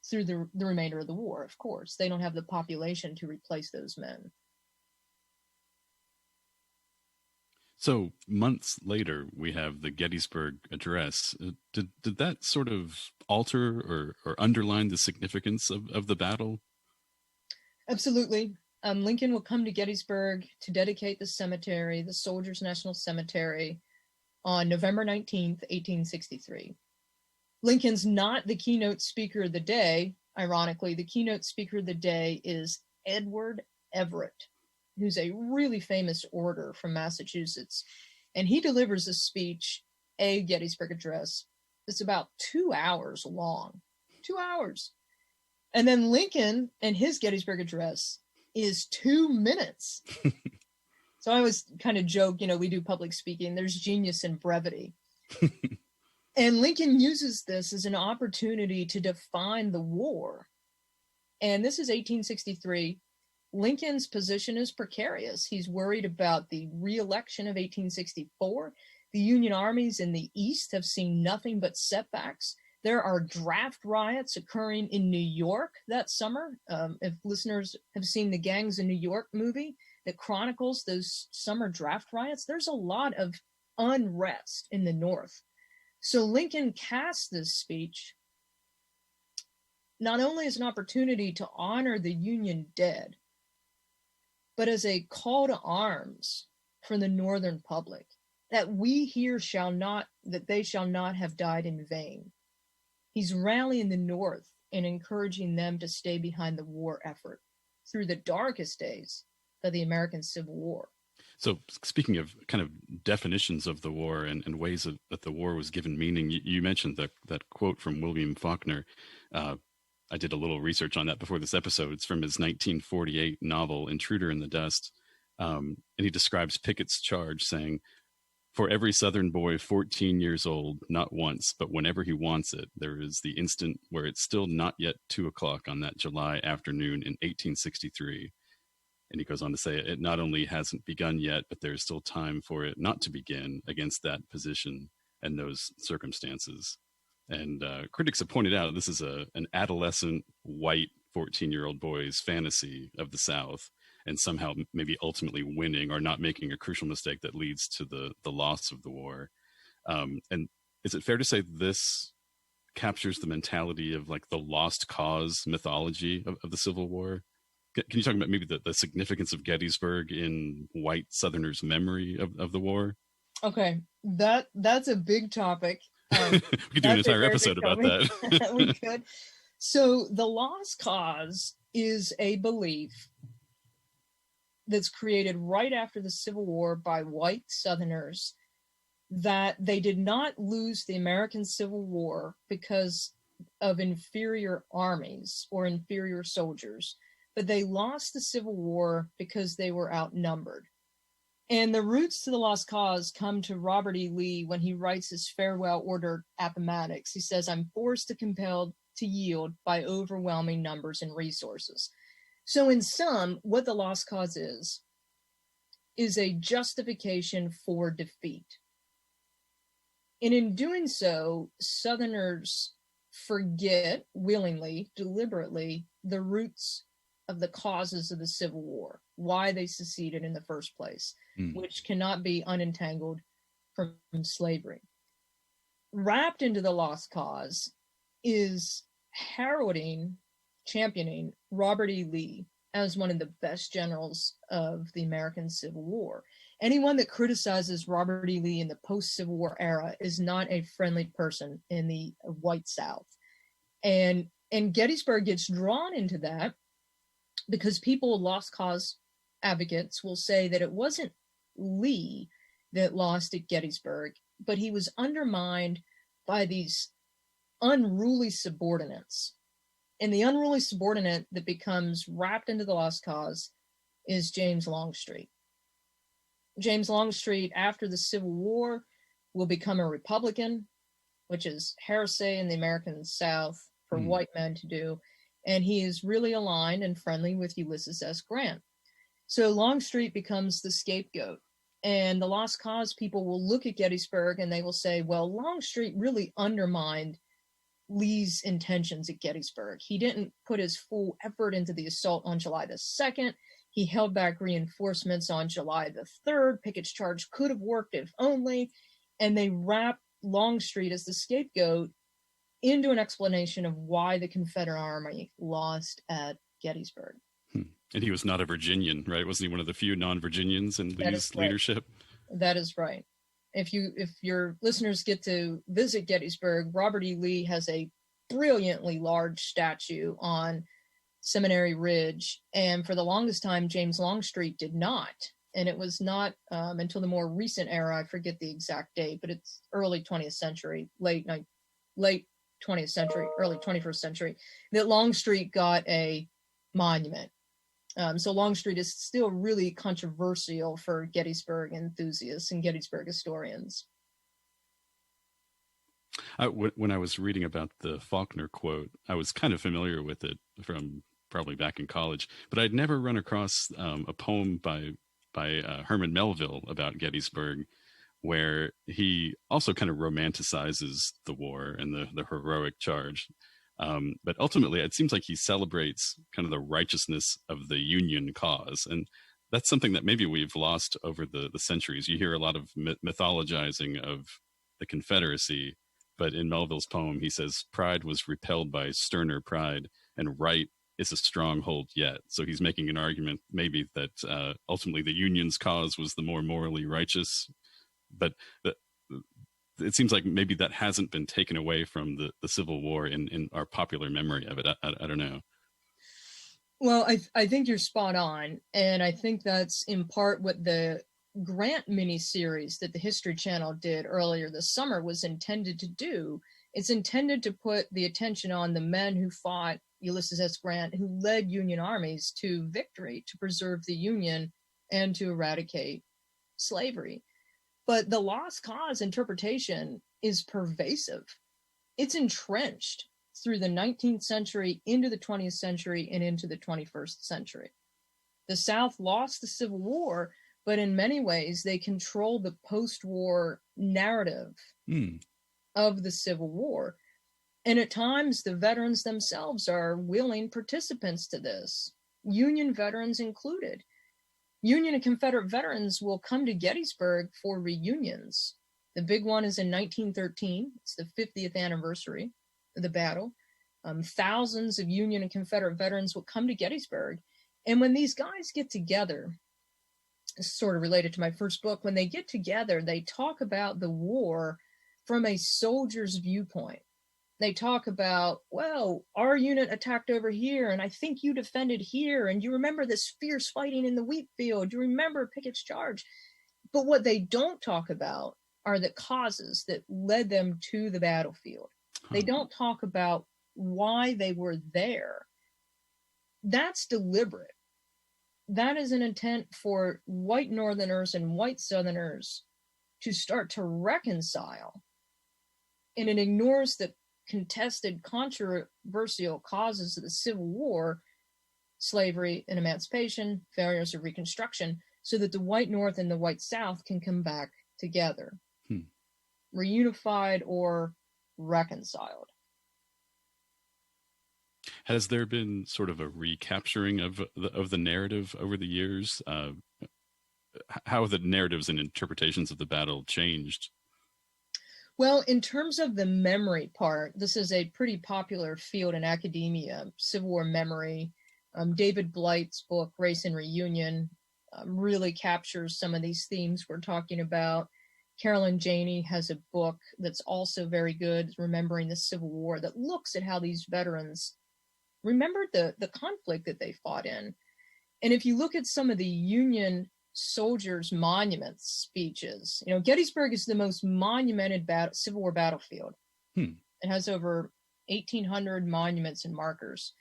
through the remainder of the war. Of course, they don't have the population to replace those men. So months later, we have the Gettysburg Address. Did that sort of alter or underline the significance of the battle? Absolutely. Lincoln will come to Gettysburg to dedicate the cemetery, the Soldiers' National Cemetery, on November 19th, 1863. Lincoln's not the keynote speaker of the day. Ironically, the keynote speaker of the day is Edward Everett, who's a really famous orator from Massachusetts. And he delivers a speech, a Gettysburg Address, that's about 2 hours long. 2 hours. And then Lincoln and his Gettysburg Address is 2 minutes. So I always kind of joke, we do public speaking, there's genius in brevity. And Lincoln uses this as an opportunity to define the war. And this is 1863. Lincoln's position is precarious. He's worried about the re-election of 1864. The Union armies in the East have seen nothing but setbacks. There are draft riots occurring in New York that summer. If listeners have seen the Gangs in New York movie that chronicles those summer draft riots, there's a lot of unrest in the North. So Lincoln cast this speech not only as an opportunity to honor the Union dead, but as a call to arms for the Northern public, that we here that they shall not have died in vain. He's rallying the North and encouraging them to stay behind the war effort through the darkest days of the American Civil War. So speaking of kind of definitions of the war and ways that the war was given meaning, you mentioned that quote from William Faulkner. I did a little research on that before this episode. It's from his 1948 novel, Intruder in the Dust. And he describes Pickett's charge saying, "For every Southern boy 14 years old, not once, but whenever he wants it, there is the instant where it's still not yet 2:00 on that July afternoon in 1863. And he goes on to say, it not only hasn't begun yet, but there's still time for it not to begin against that position and those circumstances. And critics have pointed out this is an adolescent, white 14-year-old boy's fantasy of the South, and somehow maybe ultimately winning or not making a crucial mistake that leads to the loss of the war. And is it fair to say this captures the mentality of like the lost cause mythology of the Civil War? Can you talk about maybe the significance of Gettysburg in white Southerners' memory of the war? Okay, that's a big topic. We could do an entire episode about that. We could. So the lost cause is a belief that's created right after the Civil War by white Southerners that they did not lose the American Civil War because of inferior armies or inferior soldiers, but they lost the Civil War because they were outnumbered. And the roots to the lost cause come to Robert E. Lee when he writes his farewell order Appomattox. He says, "I'm forced to compelled to yield by overwhelming numbers and resources." So in sum, what the lost cause is a justification for defeat. And in doing so, Southerners forget willingly, deliberately, the roots of the causes of the Civil War, why they seceded in the first place, which cannot be unentangled from slavery. wrapped into the lost cause is championing Robert E. Lee as one of the best generals of the American Civil War. Anyone that criticizes Robert E. Lee in the post-Civil War era is not a friendly person in the white South. And Gettysburg gets drawn into that because people, lost cause advocates, will say that it wasn't Lee that lost at Gettysburg, but he was undermined by these unruly subordinates. And the unruly subordinate that becomes wrapped into the lost cause is James Longstreet. James Longstreet, after the Civil War, will become a Republican, which is heresy in the American South for white men to do. And he is really aligned and friendly with Ulysses S. Grant. So Longstreet becomes the scapegoat. And the lost cause people will look at Gettysburg and they will say, well, Longstreet really undermined Lee's intentions at Gettysburg. He didn't put his full effort into the assault on July the 2nd. He held back reinforcements on July the 3rd. Pickett's charge could have worked if only. And they wrap Longstreet as the scapegoat into an explanation of why the Confederate Army lost at Gettysburg. And he was not a Virginian, right? Wasn't he one of the few non-Virginians in Lee's leadership? That is right. If your listeners get to visit Gettysburg, Robert E. Lee has a brilliantly large statue on Seminary Ridge, and for the longest time, James Longstreet did not. And it was not until the more recent era, I forget the exact date, but it's early 20th century, late 20th century, early 21st century, that Longstreet got a monument. So Longstreet is still really controversial for Gettysburg enthusiasts and Gettysburg historians. When I was reading about the Faulkner quote, I was kind of familiar with it from probably back in college, but I'd never run across a poem by Herman Melville about Gettysburg, where he also kind of romanticizes the war and the heroic charge. But ultimately, it seems like he celebrates kind of the righteousness of the Union cause. And that's something that maybe we've lost over the centuries. You hear a lot of mythologizing of the Confederacy, but in Melville's poem, he says, pride was repelled by sterner pride, and right is a stronghold yet. So he's making an argument maybe that ultimately the Union's cause was the more morally righteous. But it seems like maybe that hasn't been taken away from the Civil War in our popular memory of it. I don't know. Well, I think you're spot on. And I think that's in part what the Grant miniseries that the History Channel did earlier this summer was intended to do. It's intended to put the attention on the men who fought Ulysses S. Grant, who led Union armies to victory, to preserve the Union and to eradicate slavery. But the lost cause interpretation is pervasive. It's entrenched through the 19th century, into the 20th century, and into the 21st century. The South lost the Civil War, but in many ways, they control the post-war narrative of the Civil War. And at times, the veterans themselves are willing participants to this, Union veterans included. Union and Confederate veterans will come to Gettysburg for reunions. The big one is in 1913. It's the 50th anniversary of the battle. Thousands of Union and Confederate veterans will come to Gettysburg. And when these guys get together, this is sort of related to my first book, when they get together, they talk about the war from a soldier's viewpoint. They talk about, well, our unit attacked over here, and I think you defended here, and you remember this fierce fighting in the wheat field. You remember Pickett's charge. But what they don't talk about are the causes that led them to the battlefield. They don't talk about why they were there. That's deliberate. That is an intent for white Northerners and white Southerners to start to reconcile. And it ignores the contested, controversial causes of the Civil War, slavery and emancipation, failures of Reconstruction, so that the white North and the white South can come back together, reunified or reconciled. Has there been sort of a recapturing of the narrative over the years? How have the narratives and interpretations of the battle changed? Well, in terms of the memory part, this is a pretty popular field in academia, Civil War memory. David Blight's book, Race and Reunion, really captures some of these themes we're talking about. Carolyn Janey has a book that's also very good, Remembering the Civil War, that looks at how these veterans remembered the conflict that they fought in. And if you look at some of the Union soldiers' monuments speeches, Gettysburg is the most monumented Civil War battlefield. It has over 1,800 monuments and markers.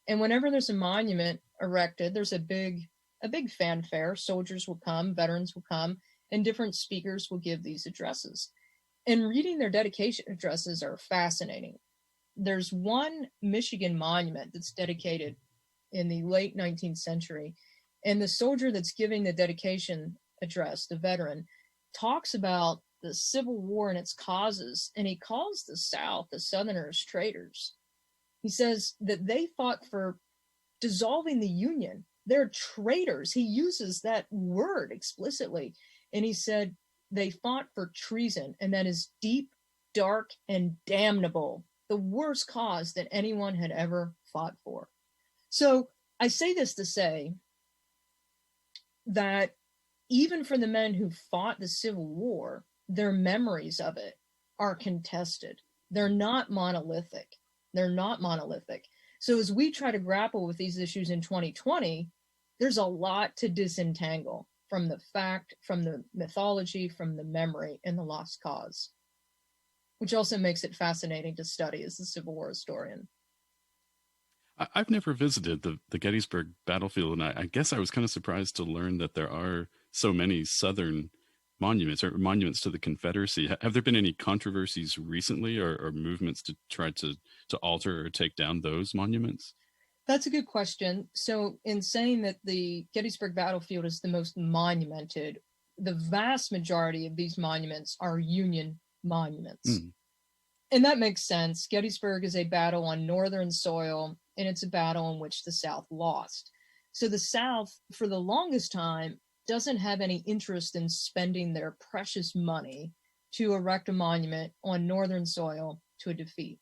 And whenever there's a monument erected, there's a big fanfare. Soldiers will come, veterans will come, and different speakers will give these addresses. And reading their dedication addresses are fascinating. There's one Michigan monument that's dedicated in the late 19th century, and the soldier that's giving the dedication address, the veteran, talks about the Civil War and its causes, and he calls the South, the Southerners, traitors. He says that they fought for dissolving the Union. They're traitors. He uses that word explicitly. And he said they fought for treason, and that is deep, dark, and damnable, the worst cause that anyone had ever fought for. So I say this to say that even for the men who fought the Civil War, their memories of it are contested. They're not monolithic. So as we try to grapple with these issues in 2020, there's a lot to disentangle from the fact, from the mythology, from the memory, and the lost cause, which also makes it fascinating to study as a Civil War historian. I've never visited the Gettysburg battlefield, and I guess I was kind of surprised to learn that there are so many Southern monuments, or monuments to the Confederacy. Have there been any controversies recently, or movements to try to alter or take down those monuments? That's a good question. So in saying that the Gettysburg battlefield is the most monumented, the vast majority of these monuments are Union monuments. And that makes sense. Gettysburg is a battle on Northern soil, and it's a battle in which the South lost. So the South, for the longest time, doesn't have any interest in spending their precious money to erect a monument on Northern soil to a defeat.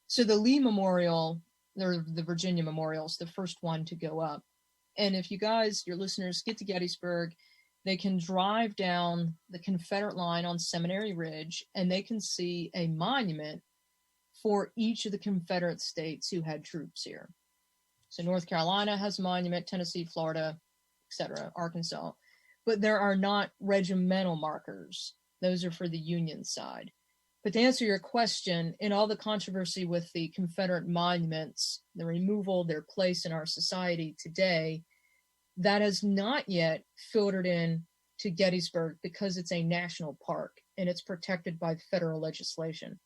So the Lee Memorial, or the Virginia Memorial, is the first one to go up. And if you guys, your listeners, get to Gettysburg, they can drive down the Confederate line on Seminary Ridge, and they can see a monument for each of the Confederate states who had troops here. So North Carolina has a monument, Tennessee, Florida, etc., Arkansas. But there are not regimental markers. Those are for the Union side. But to answer your question, in all the controversy with the Confederate monuments, the removal, their place in our society today, that has not yet filtered in to Gettysburg because it's a national park and it's protected by federal legislation.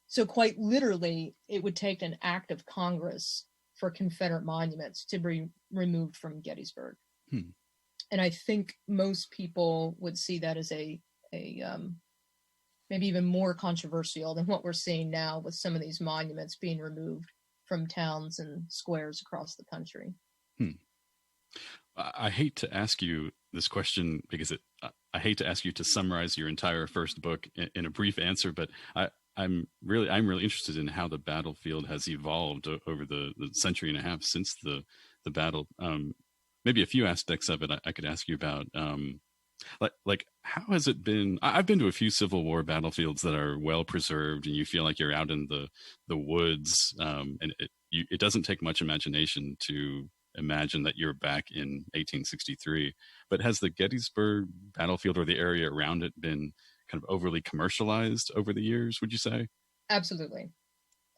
So quite literally, it would take an act of Congress for Confederate monuments to be removed from Gettysburg. And I think most people would see that as a maybe even more controversial than what we're seeing now with some of these monuments being removed from towns and squares across the country. I hate to ask you this question because I hate to ask you to summarize your entire first book in a brief answer, but I'm really interested in how the battlefield has evolved over the century and a half since the battle. Maybe a few aspects of it I could ask you about. Like how has it been? I've been to a few Civil War battlefields that are well preserved, and you feel like you're out in the woods, and it doesn't take much imagination to imagine that you're back in 1863. But has the Gettysburg battlefield or the area around it been kind of overly commercialized over the years, would you say? Absolutely.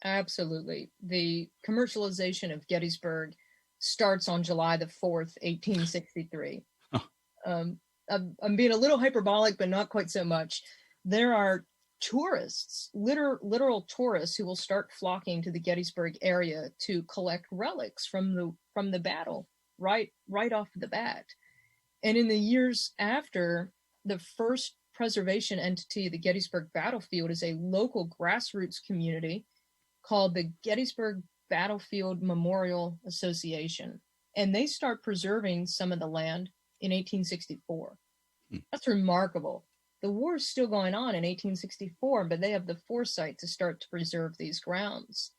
The commercialization of Gettysburg starts on July the 4th, 1863. I'm being a little hyperbolic, but not quite so much. There are tourists, literal tourists, who will start flocking to the Gettysburg area to collect relics from the battle right off the bat. And in the years after, the first preservation entity of the Gettysburg battlefield is a local grassroots community called the Gettysburg Battlefield Memorial Association. And they start preserving some of the land in 1864. That's remarkable. The war is still going on in 1864, but they have the foresight to start to preserve these grounds.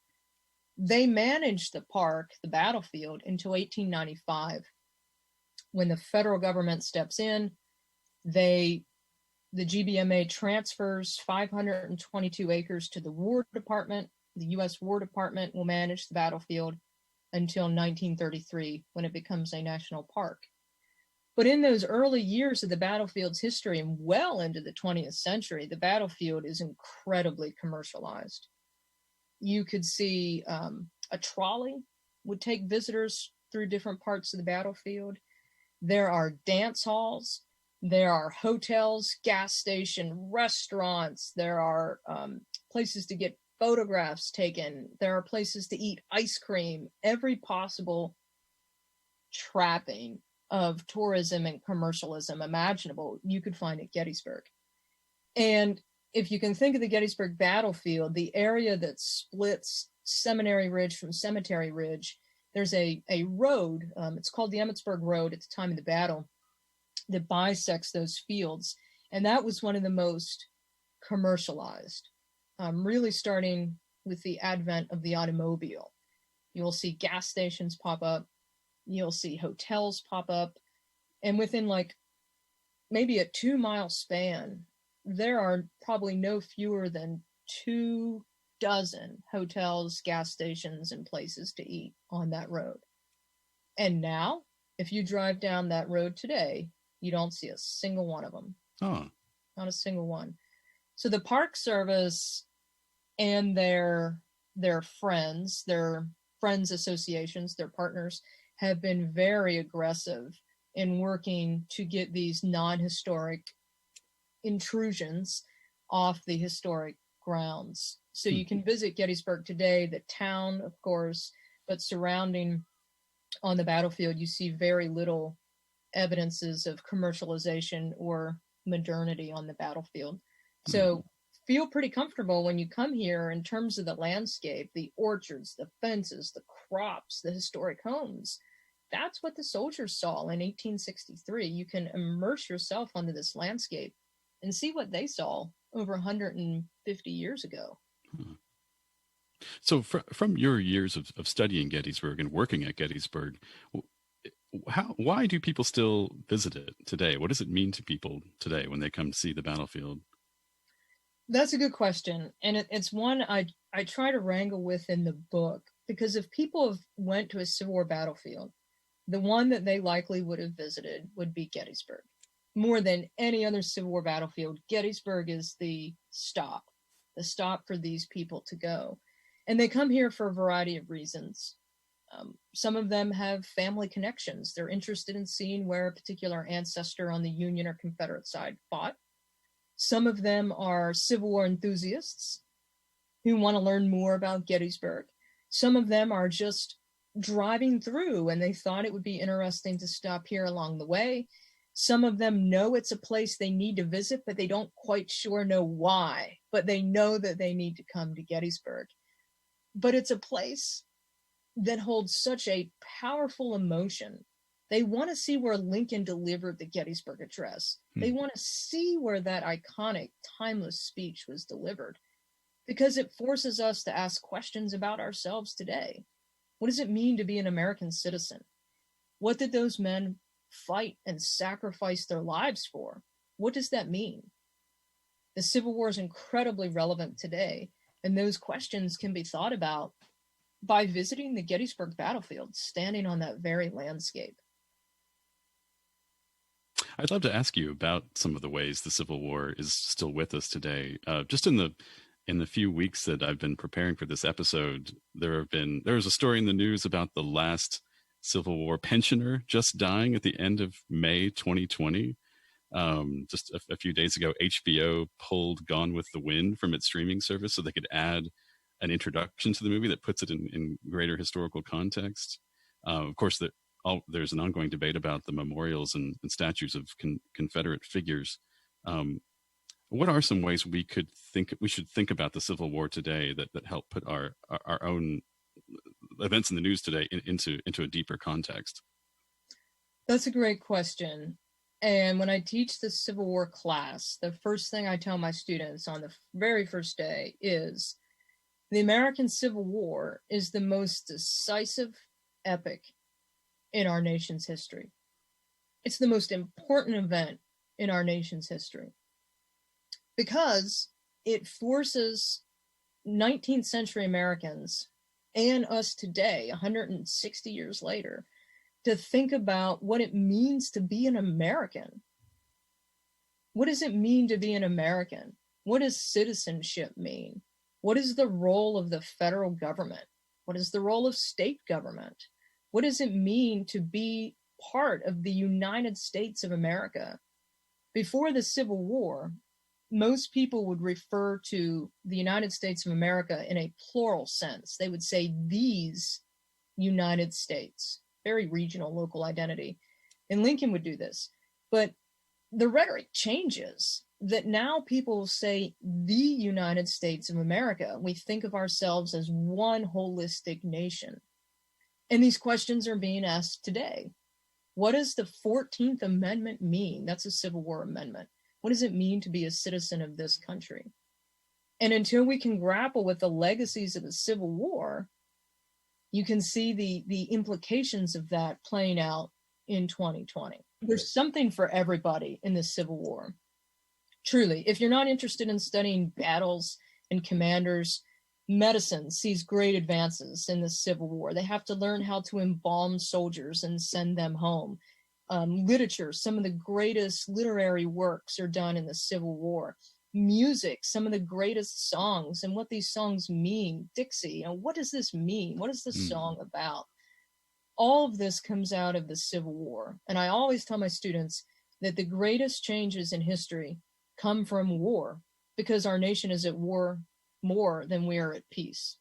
They managed the park, the battlefield, until 1895. When the federal government steps in, the GBMA transfers 522 acres to the War Department. The U.S. War Department will manage the battlefield until 1933, when it becomes a national park. But in those early years of the battlefield's history and well into the 20th century, the battlefield is incredibly commercialized. You could see a trolley would take visitors through different parts of the battlefield. There are dance halls. There are hotels, gas station, restaurants. There are places to get photographs taken. There are places to eat ice cream. Every possible trapping of tourism and commercialism imaginable you could find at Gettysburg. And if you can think of the Gettysburg battlefield, the area that splits Seminary Ridge from Cemetery Ridge, there's a road, it's called the Emmitsburg Road at the time of the battle, that bisects those fields. And that was one of the most commercialized, really starting with the advent of the automobile. You'll see gas stations pop up. You'll see hotels pop up. And within like maybe a 2-mile span, there are probably no fewer than 24 hotels, gas stations, and places to eat on that road. And now, if you drive down that road today, you don't see a single one of them. Oh. Not a single one. So the Park Service and their friends associations, their partners, have been very aggressive in working to get these non-historic intrusions off the historic grounds. So you can visit Gettysburg today, the town, of course, but surrounding on the battlefield, you see very little evidences of commercialization or modernity on the battlefield. So feel pretty comfortable when you come here in terms of the landscape, the orchards, the fences, the crops, the historic homes. That's what the soldiers saw in 1863. You can immerse yourself onto this landscape and see what they saw over 150 years ago. So from your years of studying Gettysburg and working at Gettysburg, why do people still visit it today? What does it mean to people today when they come to see the battlefield? That's a good question. And it's one I try to wrangle with in the book, because if people have went to a Civil War battlefield, the one that they likely would have visited would be Gettysburg. More than any other Civil War battlefield, Gettysburg is the stop for these people to go. And they come here for a variety of reasons. Some of them have family connections. They're interested in seeing where a particular ancestor on the Union or Confederate side fought. Some of them are Civil War enthusiasts who want to learn more about Gettysburg. Some of them are just driving through and they thought it would be interesting to stop here along the way. Some of them know it's a place they need to visit, but they don't quite sure know why, but they know that they need to come to Gettysburg. But it's a place that holds such a powerful emotion. They want to see where Lincoln delivered the Gettysburg Address. They want to see where that iconic, timeless speech was delivered, because it forces us to ask questions about ourselves today. What does it mean to be an American citizen? What did those men fight and sacrifice their lives for? What does that mean? The Civil War is incredibly relevant today, and those questions can be thought about by visiting the Gettysburg battlefield, standing on that very landscape. I'd love to ask you about some of the ways the Civil War is still with us today. Just in the few weeks that I've been preparing for this episode, there was a story in the news about the last Civil War pensioner just dying at the end of May 2020. Just a few days ago, HBO pulled Gone with the Wind from its streaming service so they could add an introduction to the movie that puts it in greater historical context. Of course, there's an ongoing debate about the memorials and statues of Confederate figures. What are some ways we should think about the Civil War today that help put our own events in the news today into a deeper context? That's a great question. And when I teach the Civil War class, the first thing I tell my students on the very first day is the American Civil War is the most decisive epic in our nation's history. It's the most important event in our nation's history because it forces 19th century Americans and us today, 160 years later, to think about what it means to be an American. What does it mean to be an American? What does citizenship mean? What is the role of the federal government? What is the role of state government? What does it mean to be part of the United States of America? Before the Civil War, most people would refer to the United States of America in a plural sense. They would say these United States, very regional, local identity. And Lincoln would do this. But the rhetoric changes that now people say the United States of America. We think of ourselves as one holistic nation. And these questions are being asked today. What does the 14th Amendment mean? That's a Civil War amendment. What does it mean to be a citizen of this country? And until we can grapple with the legacies of the Civil War, you can see the implications of that playing out in 2020. There's something for everybody in the Civil War. Truly, if you're not interested in studying battles and commanders, medicine sees great advances in the Civil War. They have to learn how to embalm soldiers and send them home. Literature, some of the greatest literary works are done in the Civil War. Music, some of the greatest songs and what these songs mean. Dixie, what does this mean? What is this song about? All of this comes out of the Civil War. And I always tell my students that the greatest changes in history come from war because our nation is at war more than we are at peace.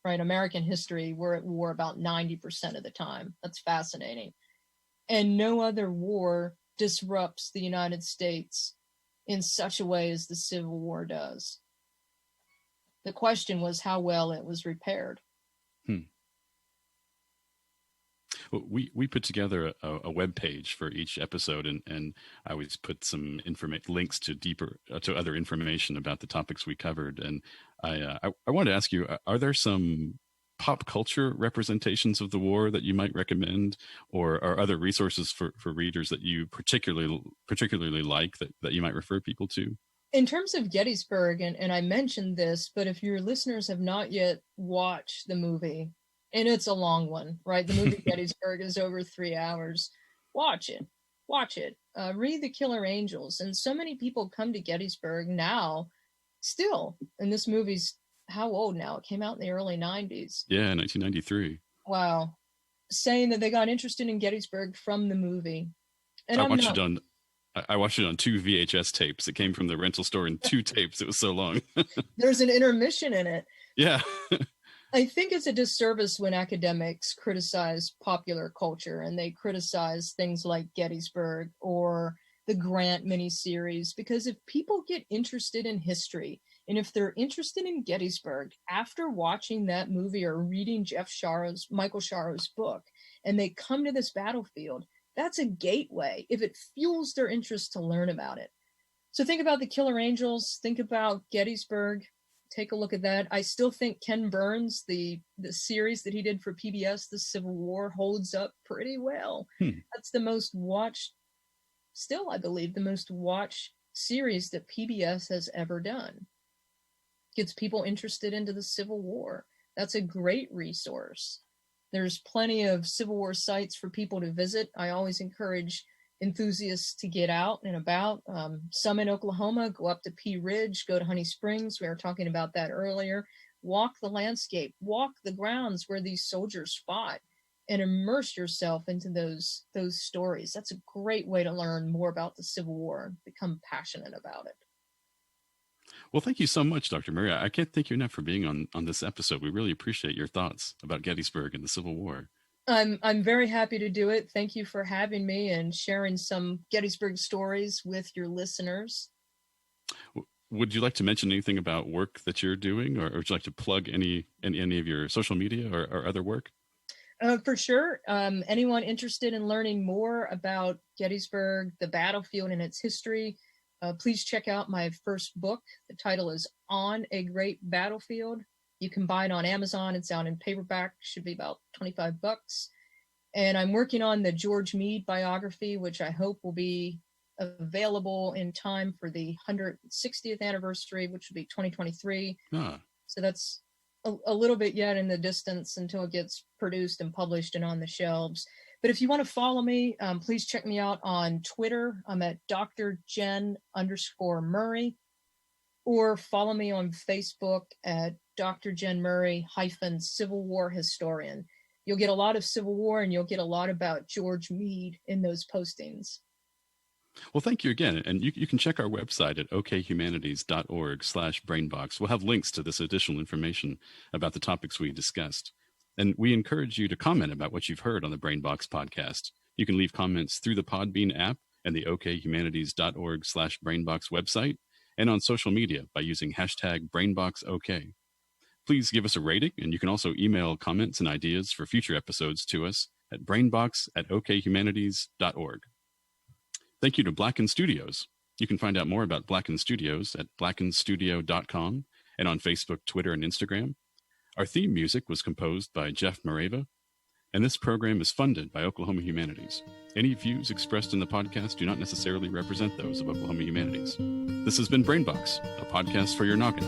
Right? American history, we're at war about 90% of the time. That's fascinating. And no other war disrupts the United States in such a way as the Civil War does. The question was how well it was repaired. Well, we put together a web page for each episode, and I always put some links to other information about the topics we covered. And I wanted to ask you, are there some pop culture representations of the war that you might recommend, or are other resources for readers that you particularly like that you might refer people to? In terms of Gettysburg, and I mentioned this, but if your listeners have not yet watched the movie, and it's a long one, right? The movie Gettysburg is over 3 hours. Watch it. Read The Killer Angels. And so many people come to Gettysburg now, still, and this movie's how old now? It came out in the early 90s. Yeah, 1993. Wow. Saying that they got interested in Gettysburg from the movie. And I watched it on 2 VHS tapes. It came from the rental store in 2 tapes. It was so long. There's an intermission in it. Yeah. I think it's a disservice when academics criticize popular culture and they criticize things like Gettysburg or the Grant miniseries, because if people get interested in history and if they're interested in Gettysburg after watching that movie or reading Michael Sharrow's book, and they come to this battlefield, that's a gateway if it fuels their interest to learn about it. So think about The Killer Angels, think about Gettysburg. Take a look at that. I still think Ken Burns, the series that he did for PBS, The Civil War, holds up pretty well. That's the most watched, still I believe, the most watched series that PBS has ever done. Gets people interested into the Civil War. That's a great resource. There's plenty of Civil War sites for people to visit. I always encourage enthusiasts to get out and about. Some in Oklahoma, go up to Peerage, go to Honey Springs. We were talking about that earlier. Walk the landscape, walk the grounds where these soldiers fought, and immerse yourself into those stories. That's a great way to learn more about the Civil War and become passionate about it. Well, thank you so much, Dr. Murray. I can't thank you enough for being on this episode. We really appreciate your thoughts about Gettysburg and the Civil War. I'm very happy to do it. Thank you for having me and sharing some Gettysburg stories with your listeners. Would you like to mention anything about work that you're doing, or would you like to plug any of your social media or other work? For sure. Anyone interested in learning more about Gettysburg, the battlefield, and its history, please check out my first book. The title is On a Great Battlefield. You can buy it on Amazon. It's out in paperback. Should be about $25. And I'm working on the George Meade biography, which I hope will be available in time for the 160th anniversary, which will be 2023. So that's a little bit yet in the distance until it gets produced and published and on the shelves. But if you want to follow me, please check me out on Twitter. I'm at Dr. Jenn_Murray, or follow me on Facebook at Dr. Jenn Murray Civil War Historian. You'll get a lot of Civil War, and you'll get a lot about George Meade in those postings. Well, thank you again. And you can check our website at okhumanities.org/brainbox. We'll have links to this additional information about the topics we discussed. And we encourage you to comment about what you've heard on the Brainbox podcast. You can leave comments through the Podbean app and the okhumanities.org/brainbox website, and on social media by using hashtag BrainboxOK. Please give us a rating, and you can also email comments and ideas for future episodes to us at brainbox@okhumanities.org. Thank you to Blacken Studios. You can find out more about Blacken Studios at blackenstudio.com and on Facebook, Twitter, and Instagram. Our theme music was composed by Jeff Mareva, and this program is funded by Oklahoma Humanities. Any views expressed in the podcast do not necessarily represent those of Oklahoma Humanities. This has been Brainbox, a podcast for your noggin.